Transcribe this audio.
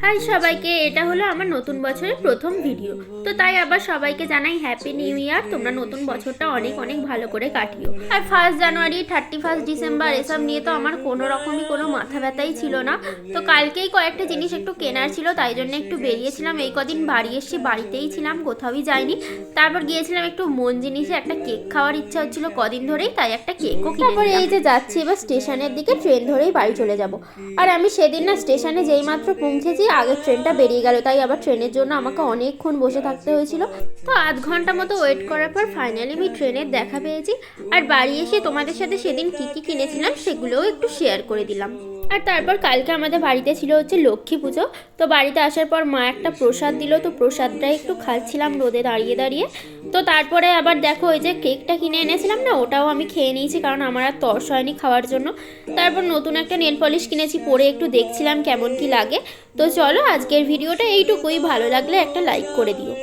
High সবাইকে, এটা হলো আমার নতুন বছরের প্রথম ভিডিও। তো তাই আবার সবাইকে জানাই হ্যাপি নিউ ইয়ার। তোমরা নতুন বছরটা অনেক অনেক ভালো করে কাটিও। আর 1 জানুয়ারি 31 ডিসেম্বর এসব নিয়ে তো আমার কোনো রকমই কোনো মাথা ব্যথাই ছিল না। তো কালকেই কয়েকটা জিনিস একটু কেনার ছিল, তাই জন্য একটু বেরিয়েছিলাম। এই কদিন বাড়ি এসেছি, বাড়িতেই ছিলাম, কোথাওই যাইনি। তারপর গিয়েছিলাম একটু মন জিনিসে, একটা কেক খাওয়ার ইচ্ছা হচ্ছিল কদিন ধরেই, তাই একটা কেকও কিনে। তারপরে এই যে যাচ্ছি এবার স্টেশনের দিকে, ট্রেন ধরেই বাড়ি চলে যাব। আর আমি সেদিন না স্টেশনে যেই মাত্র পৌঁছেছি আগের ট্রেনটা বেরিয়ে গেল, তাই আবার ট্রেনের জন্য আমাকে অনেকক্ষণ বসে থাকতে হয়েছিল। তো আধ ঘন্টা মতো ওয়েট করার পর ফাইনালি আমি ট্রেনের দেখা পেয়েছি। আর বাড়ি এসে তোমাদের সাথে সেদিন কী কী কিনেছিলাম সেগুলোও একটু শেয়ার করে দিলাম। আর তারপর কালকে আমাদের বাড়িতে ছিল হচ্ছে লক্ষ্মী পুজো। তো বাড়িতে আসার পর মা একটা প্রসাদ দিল, তো প্রসাদটাই একটু খাচ্ছিলাম রোদে দাঁড়িয়ে দাঁড়িয়ে। তো তারপরে আবার দেখো ওই যে কেকটা কিনে এনেছিলাম না, ওটাও আমি খেয়ে নিয়েছি, কারণ আমার আর তর্স হয়নি খাওয়ার জন্য। তারপর নতুন একটা নেল পলিশ কিনেছি, পরে একটু দেখছিলাম কেমন কি লাগে। তো চলো আজকের ভিডিওটা এইটুকুই, ভালো লাগলে একটা লাইক করে দিও।